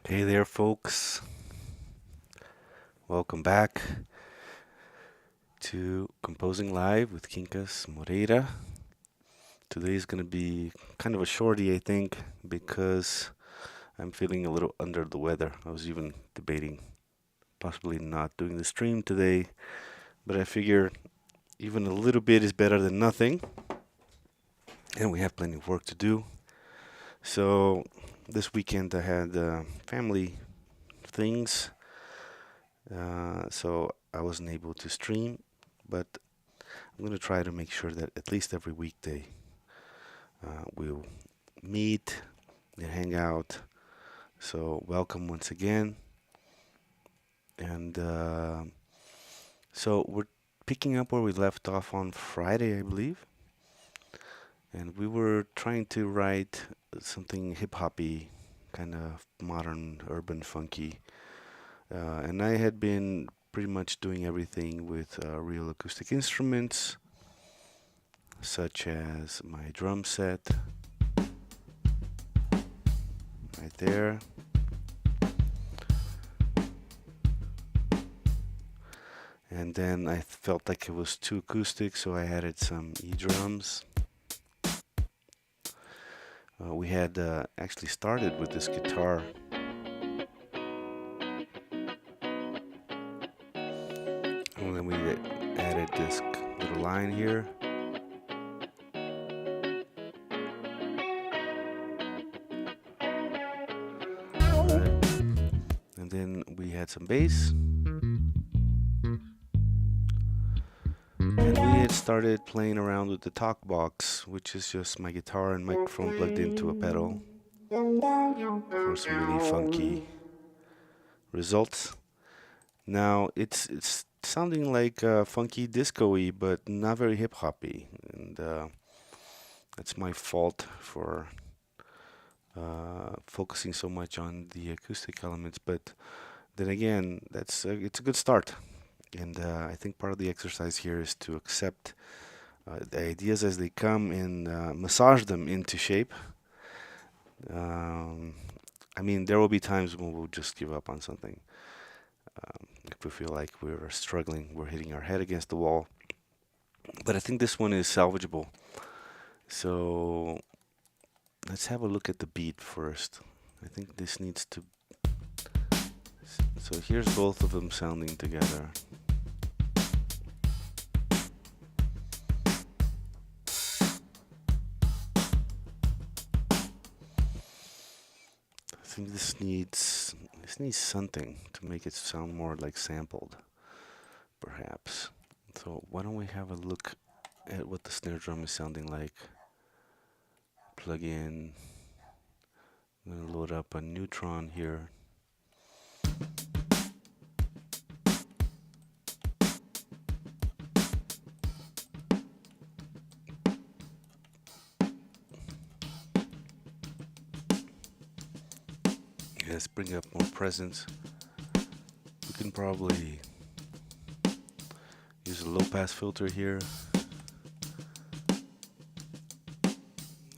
Hey there, folks. Welcome back to Composing Live with Quincas Moreira. Today is going to be kind of a shorty, I think, because I'm feeling a little under the weather. I was even debating possibly not doing the stream today, but I figure even a little bit is better than nothing, and we have plenty of work to do. So this weekend I had family things, so I wasn't able to stream, but I'm going to try to make sure that at least every weekday we'll meet and hang out. So, welcome once again. And so, we're picking up where we left off on Friday, I believe. And we were trying to write something hip hoppy, kind of modern, urban, funky. And I had been pretty much doing everything with real acoustic instruments, such as my drum set right there. And then I felt like it was too acoustic, so I added some E-drums. We had actually started with this guitar, and then we added this little line here. Right. And then we had some bass. And we had started playing around with the talk box, which is just my guitar and microphone plugged into a pedal for some really funky results. Now it's sounding like funky disco-y, but not very hip-hoppy, and that's my fault for focusing so much on the acoustic elements. But then again, it's a good start, and I think part of the exercise here is to accept the ideas as they come and massage them into shape. Um, I mean, there will be times when we'll just give up on something. If we feel like we're struggling, we're hitting our head against the wall. But I think this one is salvageable. So let's have a look at the beat first. I think this needs to. So here's both of them sounding together. I think this needs something to make it sound more like sampled, perhaps. So why don't we have a look at what the snare drum is sounding like? Plug in. I'm gonna load up a neutron here. Let's bring up more presence. We can probably use a low pass filter here.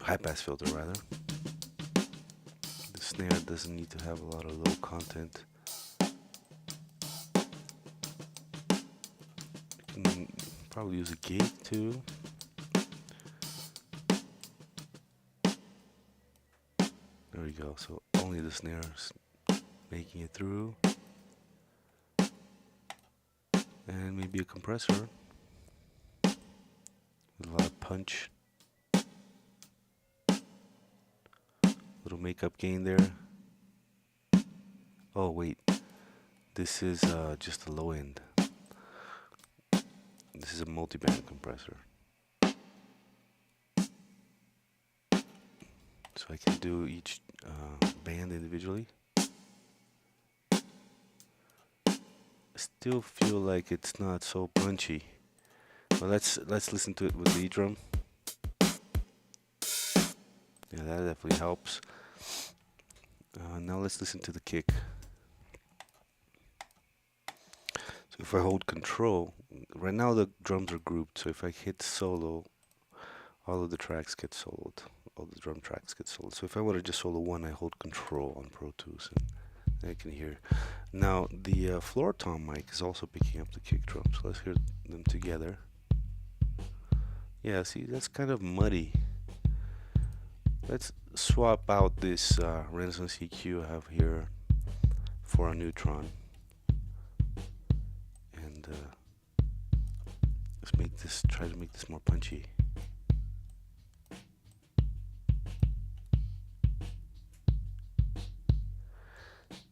High pass filter rather. The snare doesn't need to have a lot of low content. You can probably use a gate too. There we go. So only the snares making it through. And maybe a compressor with a lot of punch. Little makeup gain there. Oh wait, this is just the low end. This is a multi-band compressor. So I can do each band individually. Still feel like it's not so punchy. But let's listen to it with the drum. Yeah, that definitely helps. Now let's listen to the kick. So if I hold control, right now the drums are grouped. So if I hit solo, all of the tracks get soloed. All the drum tracks get soloed. So if I want to just solo one, I hold control on Pro Tools. I can hear. Now the floor tom mic is also picking up the kick drum, so let's hear them together. Yeah, see, that's kind of muddy. Let's swap out this Renaissance EQ I have here for a neutron, and let's make this, try to make this more punchy.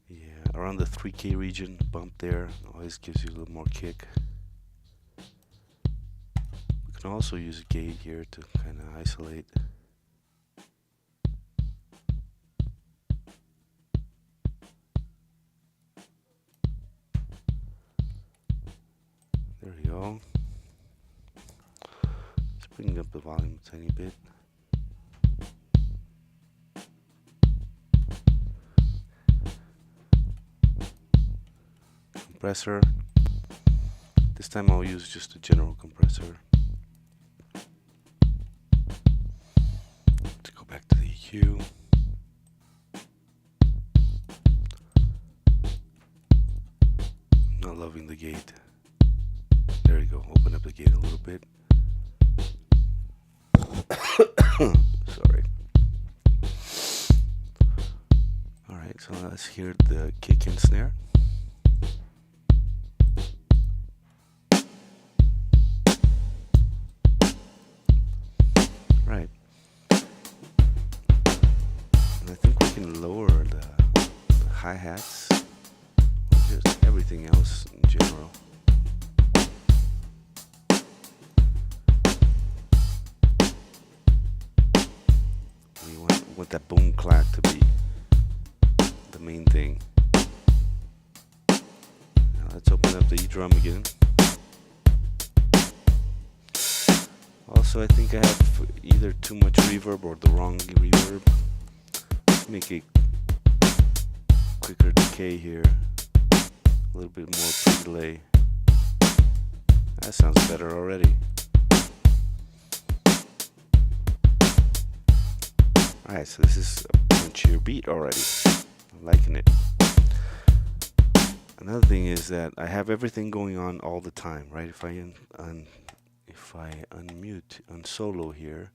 Yeah, around the 3K region, bump there always gives you a little more kick. We can also use a gate here to kind of isolate. There we go. Let's bring up the volume a tiny bit. Compressor. This time I'll use just a general compressor. Let's go back to the EQ. Not loving the gate. There you go. Open up the gate a little bit. Sorry. Alright, so let's hear the kick and snare. Right. And I think we can lower the hi-hats. Just everything else in general. We want that boom clack to be the main thing. Now let's open up the E drum again. Also, I think I have either too much reverb or the wrong reverb. Let's make a quicker decay here. A little bit more pre-delay. That sounds better already. Alright, so this is a punchier beat already. I'm liking it. Another thing is that I have everything going on all the time, right? If I unmute, unsolo here,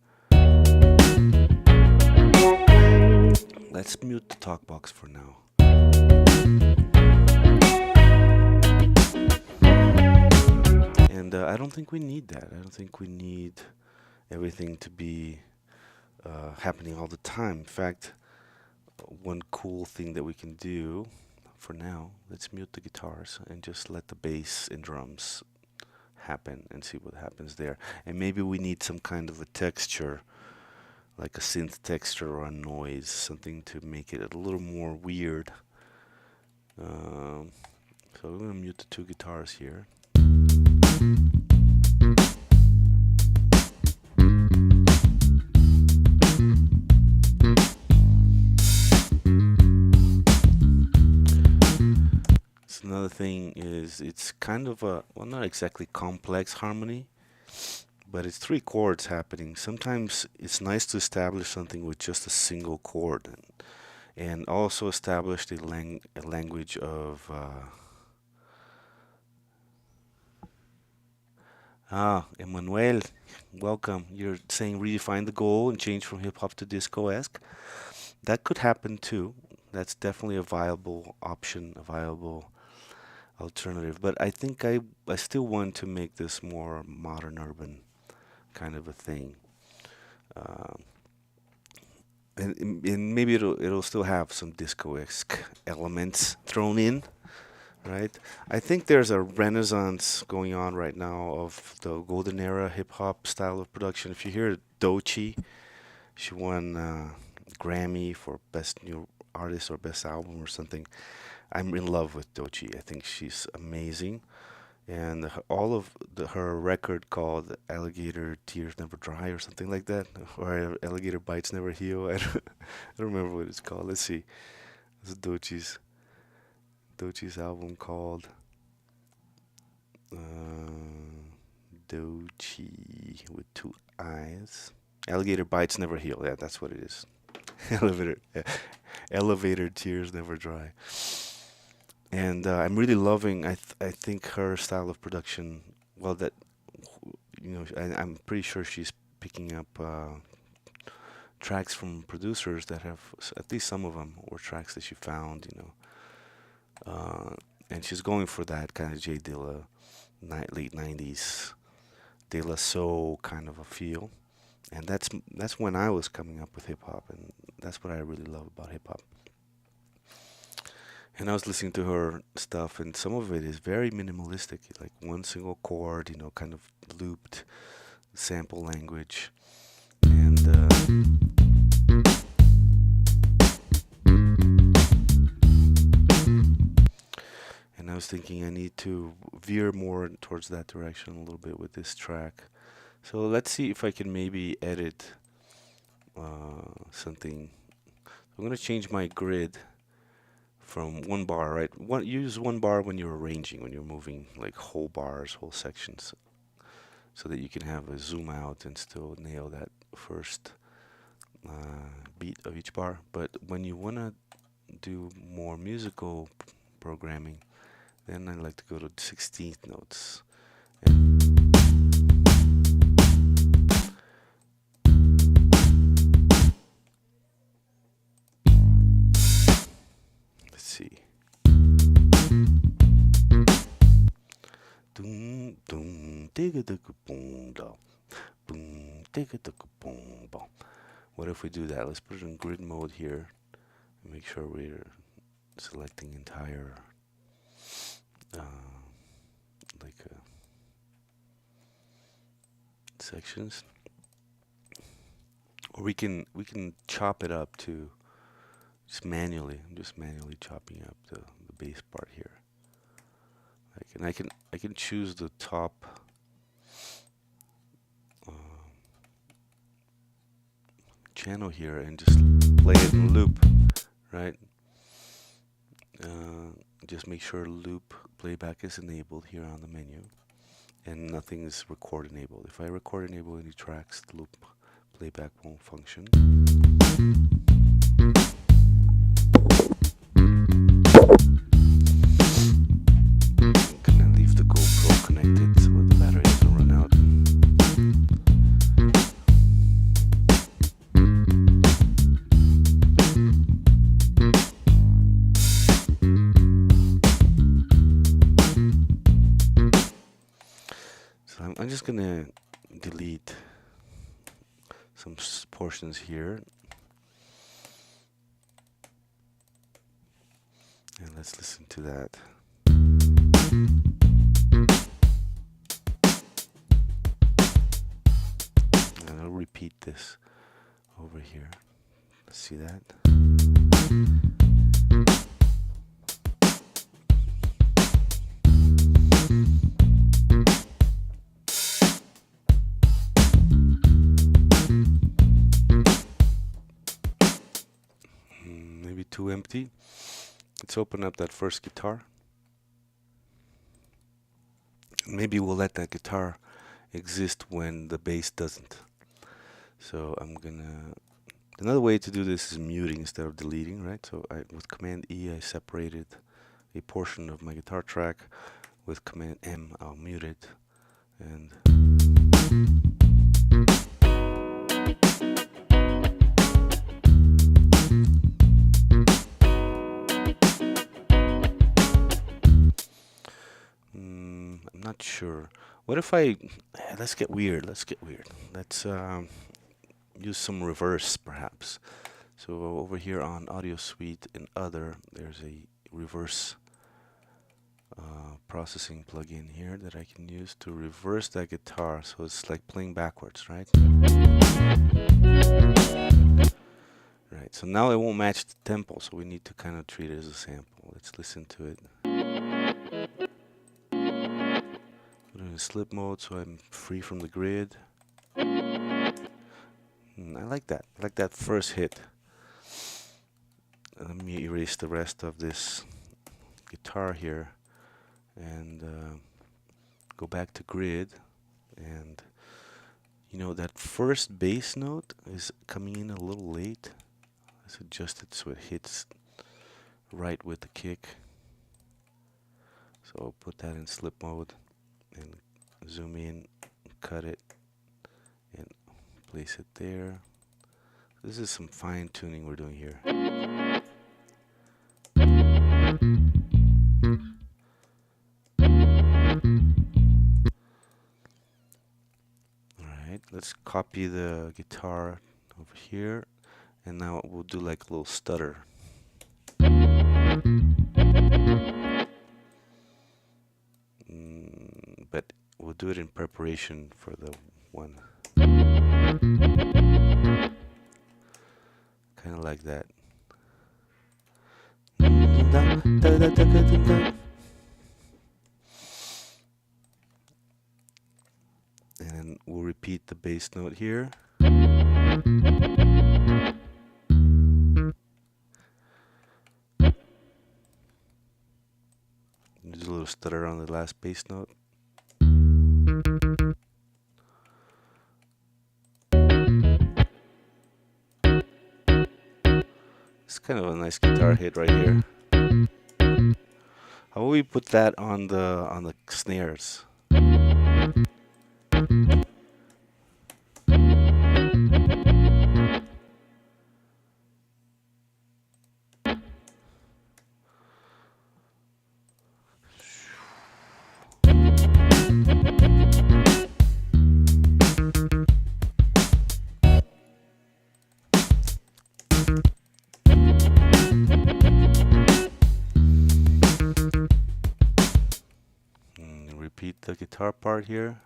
let's mute the talk box for now. And I don't think we need that. I don't think we need everything to be happening all the time. In fact, one cool thing that we can do for now, let's mute the guitars and just let the bass and drums happen and see what happens there. And maybe we need some kind of a texture, like a synth texture or a noise, something to make it a little more weird. So we're going to mute the two guitars here. Another thing is it's kind of a, well, not exactly complex harmony, but it's three chords happening. Sometimes it's nice to establish something with just a single chord, and also establish a language of Emmanuel, welcome. You're saying redefine the goal and change from hip hop to disco-esque. That could happen too. That's definitely a viable option, a viable alternative. But I think I still want to make this more modern urban kind of a thing. And maybe it'll still have some disco-esque elements thrown in, right? I think there's a renaissance going on right now of the golden era hip-hop style of production. If you hear Doechii, she won Grammy for Best New Artist or Best Album or something. I'm in love with Doechii. I think she's amazing. And all of her record called Alligator Tears Never Dry or something like that, or Alligator Bites Never Heal. I don't remember what it's called. Let's see. This is Doechii's album called Doechii with two eyes. Alligator Bites Never Heal. Yeah, that's what it is. Elevator Tears Never Dry. and I'm really loving. I think her style of production. Well, that I'm pretty sure she's picking up tracks from producers that have at least some of them were tracks that she found. And she's going for that kind of J Dilla late '90s De La Soul kind of a feel, and that's when I was coming up with hip hop, and that's what I really love about hip hop. And I was listening to her stuff, and some of it is very minimalistic, like one single chord, kind of looped sample language, and I was thinking I need to veer more towards that direction a little bit with this track. So let's see if I can maybe edit something. I'm gonna change my grid from one bar, right? Use one bar when you're arranging, when you're moving like whole bars, whole sections, so that you can have a zoom out and still nail that first beat of each bar. But when you wanna do more musical programming, then I like to go to 16th notes. Let's see. Doom doom digga digga boom da boom digga digga boom ba. What if we do that? Let's put it in grid mode here and make sure we're selecting entire like sections, or we can chop it up to just manually. I'm just manually chopping up the bass part here. And I can choose the top uh, channel here and just play it in loop, right? Just make sure loop playback is enabled here on the menu, and nothing is record enabled. If I record enable any tracks, the loop playback won't function. I'm gonna leave the GoPro connected so the battery doesn't run out. So I'm just gonna delete some portions here, and let's listen to that. And I'll repeat this over here. Let's see that. Maybe too empty. Let's open up that first guitar. Maybe we'll let that guitar exist when the bass doesn't. So another way to do this is muting instead of deleting, right? So with Command E, I separated a portion of my guitar track. With Command M, I'll mute it. And I'm not sure. What if let's get weird. Let's use some reverse perhaps. So over here on Audio Suite and Other, there's a reverse processing plugin here that I can use to reverse that guitar, so it's like playing backwards, right? Right, so now it won't match the tempo, so we need to kind of treat it as a sample. Let's listen to it. Put it in slip mode so I'm free from the grid. I like that. I like that first hit. Let me erase the rest of this guitar here and go back to grid. And that first bass note is coming in a little late. Let's adjust it so it hits right with the kick. So I'll put that in slip mode and zoom in, cut it, and place it there. This is some fine tuning we're doing here. Alright, let's copy the guitar over here, and now we'll do like a little stutter. But we'll do it in preparation for the one. Kind of like that. And then we'll repeat the bass note here. There's a little stutter on the last bass note. It's kind of a nice guitar hit right here. How will we put that on the snares? Repeat the guitar part here.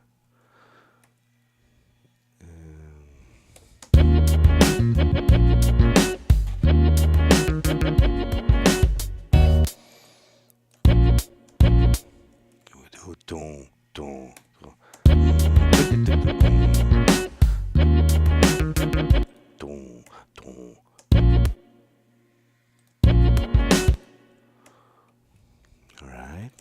Dun, dun, dun, dun. All right.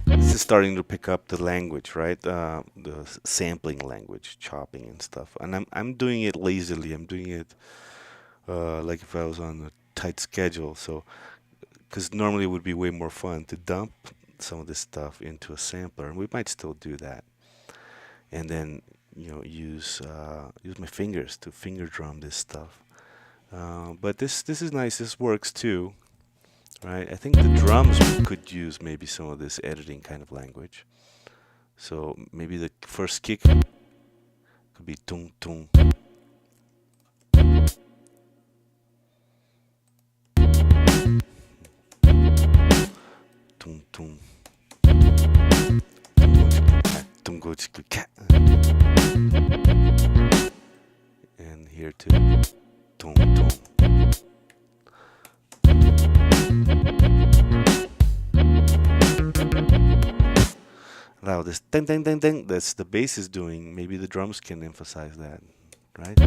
This is starting to pick up the language, right? The sampling language, chopping and stuff. And I'm doing it lazily. I'm doing it like if I was on a tight schedule. So, because normally it would be way more fun to dump some of this stuff into a sampler, and we might still do that. And then, use my fingers to finger drum this stuff. But this is nice. This works too. Right, I think the drums could use maybe some of this editing kind of language. So maybe the first kick could be tung tung. Tung tung. Tungo chika cat. And here too. Tung tung. Now this ding ding ding ding that's the bass is doing, maybe the drums can emphasize that, right?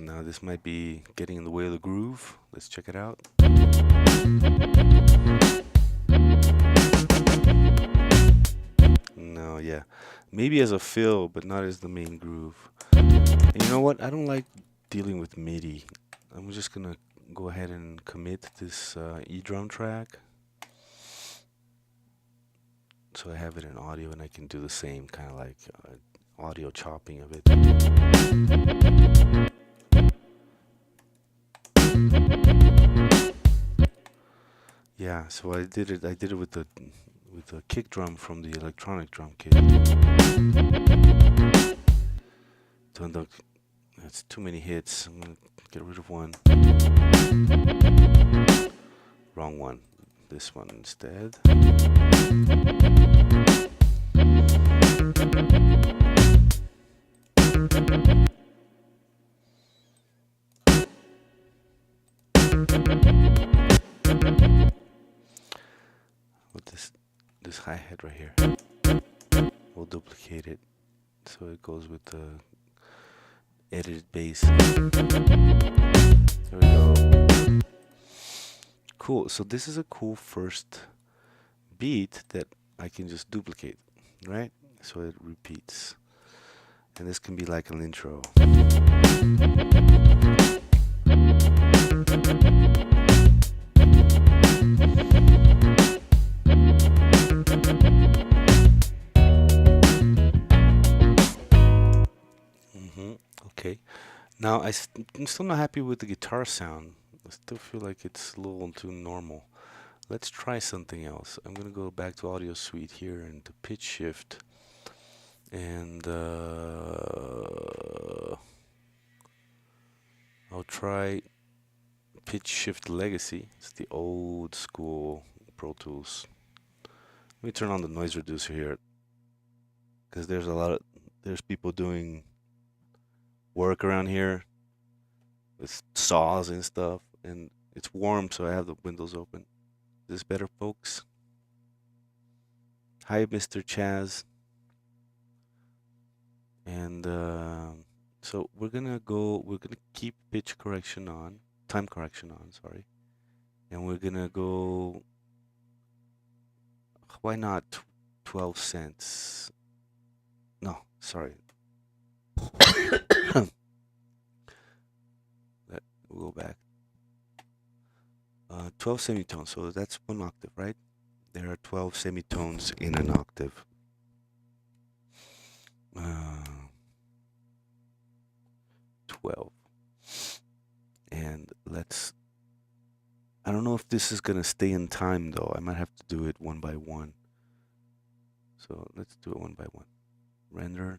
Now this might be getting in the way of the groove. Let's check it out. No, yeah. Maybe as a fill, but not as the main groove. And you know what? I don't like dealing with MIDI. I'm just gonna go ahead and commit this E drum track. So I have it in audio and I can do the same kind of like audio chopping of it. Yeah, so I did it with the kick drum from the electronic drum kit. That's too many hits. I'm gonna get rid of one. Wrong one. this one instead. With this hi-hat right here, we'll duplicate it so it goes with the edited bass. There we go. Cool. So this is a cool first beat that I can just duplicate, right? So it repeats. And this can be like an intro. Okay. Now I'm still not happy with the guitar sound. I still feel like it's a little too normal. Let's try something else. I'm gonna go back to Audio Suite here and to pitch shift, and I'll try pitch shift legacy. It's the old school Pro Tools. Let me turn on the noise reducer here, because there's people doing work around here with saws and stuff, and it's warm, so I have the windows open. Is this better, folks? Hi, Mr. Chaz. And so we're gonna keep pitch correction on, time correction on, sorry. And we're gonna go, why not 12 cents? No, sorry. We'll go back. 12 semitones, so that's one octave, right? There are 12 semitones in an octave. 12. And I don't know if this is gonna stay in time though. I might have to do it one by one. So let's do it one by one. Render.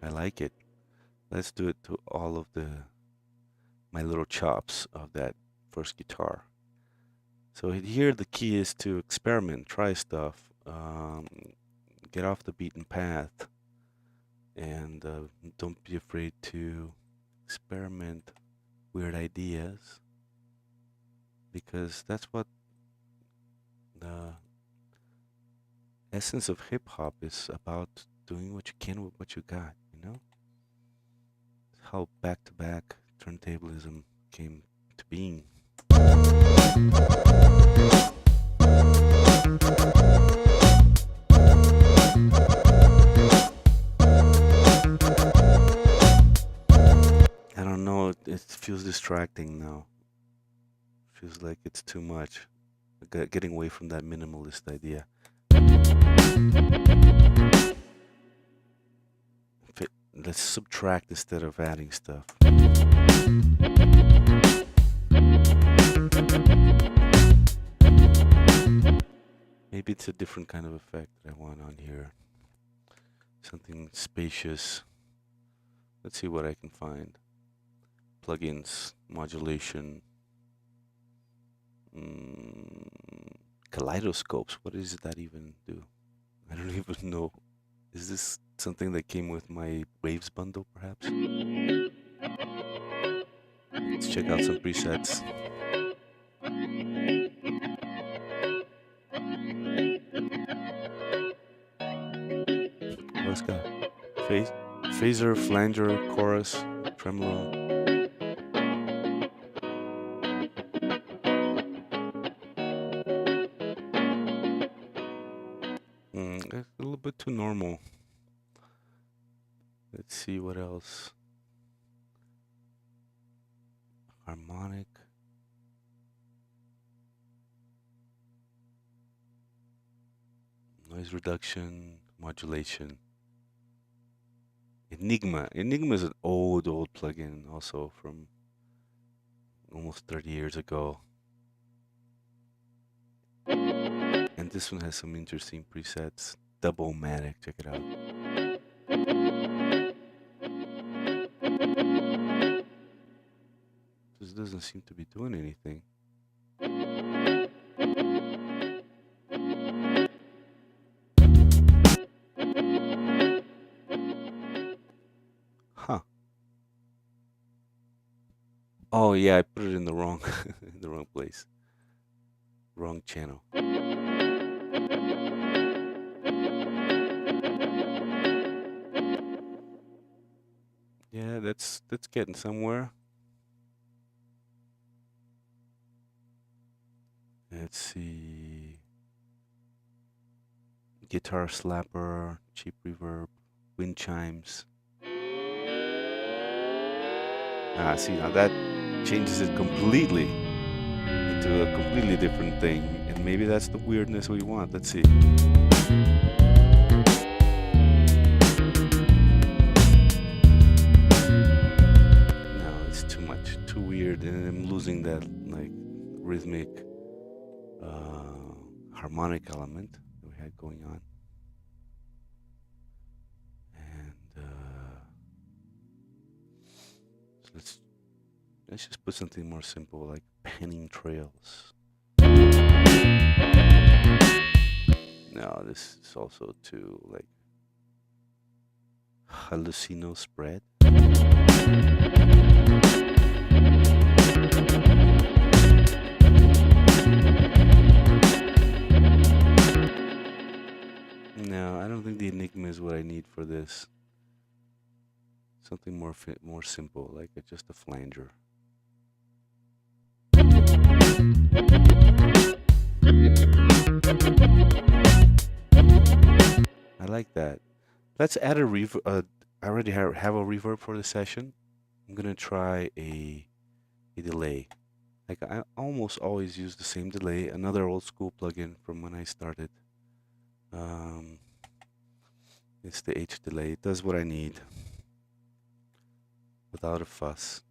I like it. Let's do it to all of my little chops of that first guitar. So here the key is to experiment, try stuff, get off the beaten path, and don't be afraid to experiment weird ideas, because that's what the essence of hip hop is about, doing what you can with what you got, you know? How back-to-back turntablism came to being. I don't know, it feels distracting now. Feels like it's too much. Getting away from that minimalist idea. Let's subtract instead of adding stuff. Maybe it's a different kind of effect that I want on here. Something spacious. Let's see what I can find. Plugins, modulation, kaleidoscopes. What does that even do? I don't even know. Is this something that came with my Waves bundle, perhaps? Let's check out some presets. What's got? Phaser, flanger, chorus, tremolo. A little bit too normal. Let's see what else. Harmonic. Noise reduction, modulation. Enigma. Enigma is an old plugin, also from almost 30 years ago. And this one has some interesting presets. Double-matic, check it out. doesn't seem to be doing anything. Huh. Oh yeah, I put it in the wrong in the wrong place. Wrong channel. Yeah, that's getting somewhere. Let's see. Guitar slapper, cheap reverb, wind chimes. Ah, see, now that changes it completely into a completely different thing. And maybe that's the weirdness we want. Let's see. No, it's too much, too weird, and I'm losing that like rhythmic harmonic element that we had going on. And so let's just put something more simple like penning trails. No, this is also too like hallucino spread. No, I don't think the Enigma is what I need for this. Something more simple, like just a flanger. I like that. Let's add a reverb. I already have a reverb for the session. I'm gonna try a delay. Like I almost always use the same delay. Another old school plugin from when I started. It's the H delay. It does what I need without a fuss.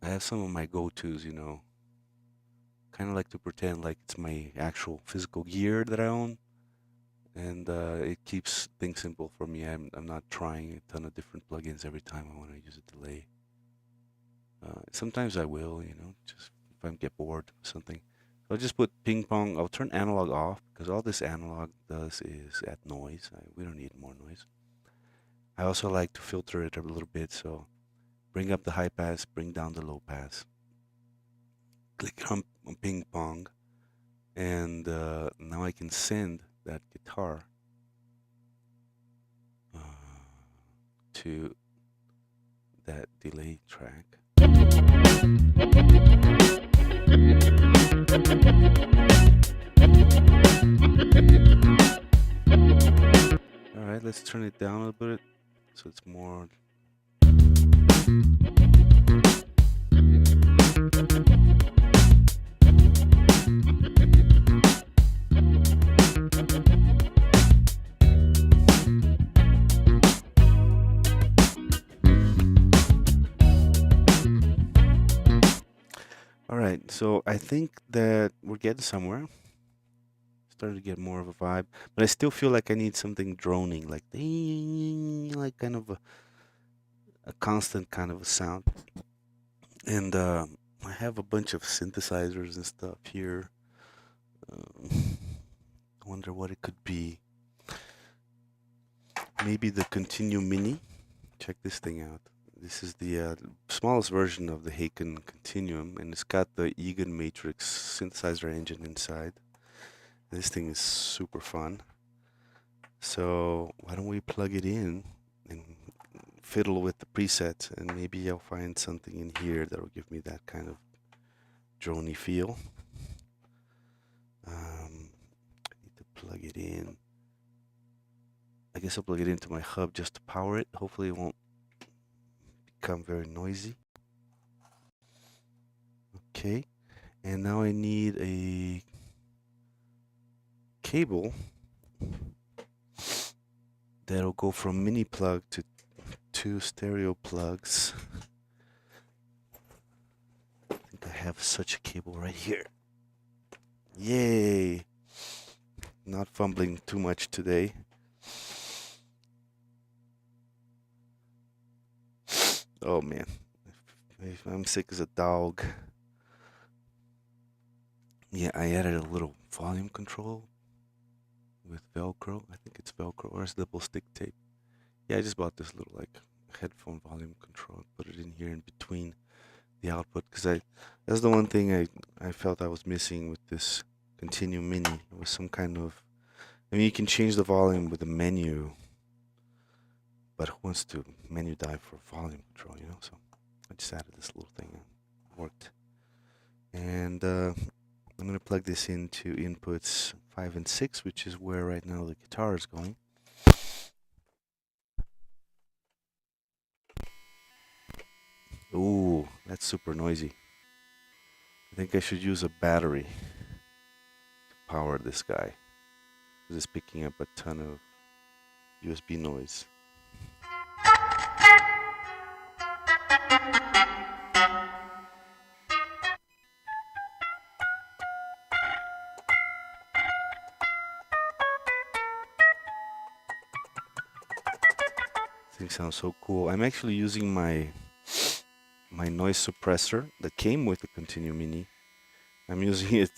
I have some of my go-tos, you know. Kind of like to pretend like it's my actual physical gear that I own, and it keeps things simple for me. I'm not trying a ton of different plugins every time I want to use a delay. Sometimes I will, you know, just if I get bored with something. I'll just put ping pong. I'll turn analog off because all this analog does is add noise. We don't need more noise. I also like to filter it a little bit, so bring up the high pass, bring down the low pass. Click on ping pong, and now I can send that guitar to that delay track. All right, let's turn it down a bit so it's more. All right, so I think that we're getting somewhere. Starting to get more of a vibe, but I still feel like I need something droning, like kind of a constant kind of a sound. And I have a bunch of synthesizers and stuff here. I wonder what it could be. Maybe the Continuum Mini. Check this thing out. This is the smallest version of the Haken Continuum, and it's got the Egan Matrix synthesizer engine inside. This thing is super fun. So why don't we plug it in and fiddle with the presets, and maybe I'll find something in here that'll give me that kind of drony feel. I need to plug it in. I guess I'll plug it into my hub just to power it. Hopefully it won't become very noisy. Okay, and now I need a cable that'll go from mini plug to two stereo plugs. I think I have such a cable right here. Yay! Not fumbling too much today. Oh man, if I'm sick as a dog. Yeah, I added a little volume control with Velcro. I think it's Velcro or it's double stick tape. Yeah, I just bought this little like headphone volume control and put it in here in between the output because I that's the one thing I felt I was missing with this Continuum Mini. It was some kind of, I mean, you can change the volume with the menu, but who wants to menu dive for volume control, you know? So I just added this little thing and it worked. And I'm gonna plug this into inputs 5 and 6, which is where right now the guitar is going. Ooh, that's super noisy. I think I should use a battery to power this guy. This is picking up a ton of USB noise. This thing sounds so cool. I'm actually using my noise suppressor that came with the Continuum Mini. I'm using it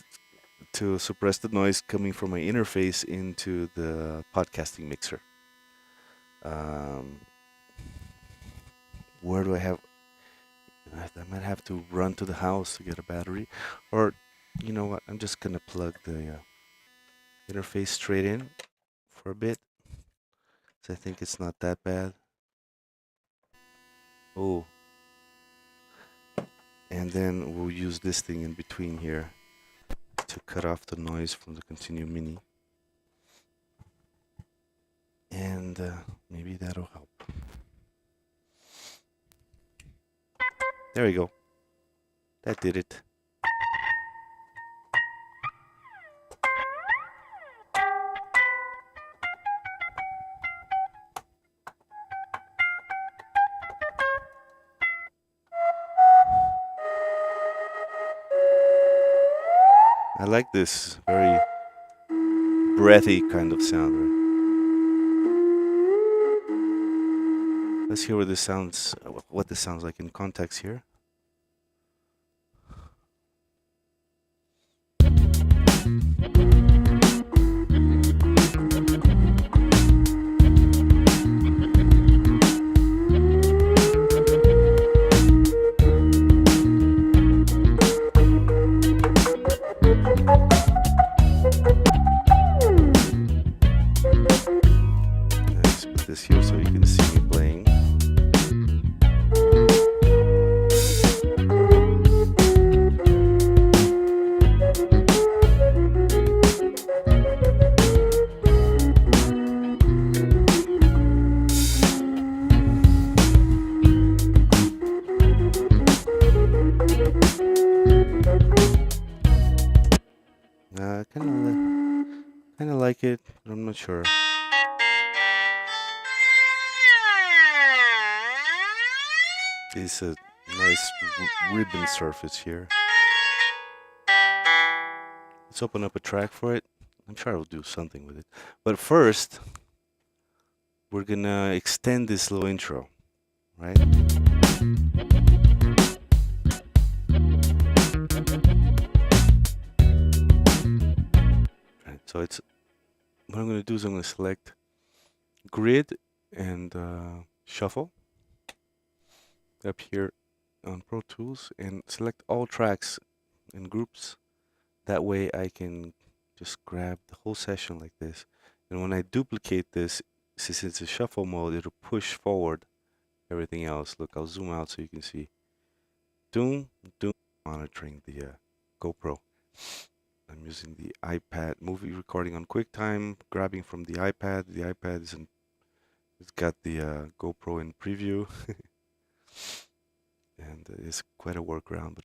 to suppress the noise coming from my interface into the podcasting mixer. Um, where do I have? I might have to run to the house to get a battery, or you know what? I'm just gonna plug the interface straight in for a bit. So I think it's not that bad. Oh, and then we'll use this thing in between here to cut off the noise from the Continuum Mini. And maybe that'll help. There we go. That did it. I like this very breathy kind of sound, right? Let's hear what this sounds, what this sounds like in context here. Let's put this here so you can see me playing. Kind of like it, but I'm not sure. It's a nice ribbon surface here. Let's open up a track for it. I'm sure I'll do something with it. But first, we're gonna extend this little intro, right? Right. So it's what I'm gonna do is I'm gonna select grid and shuffle up here on Pro Tools and select all tracks in groups. That way I can just grab the whole session like this. And when I duplicate this, since it's a shuffle mode, it'll push forward everything else. Look, I'll zoom out so you can see. Doom, monitoring the GoPro. I'm using the iPad movie recording on QuickTime, grabbing from the iPad. The iPad it's got the GoPro in preview. And it's quite a workaround, but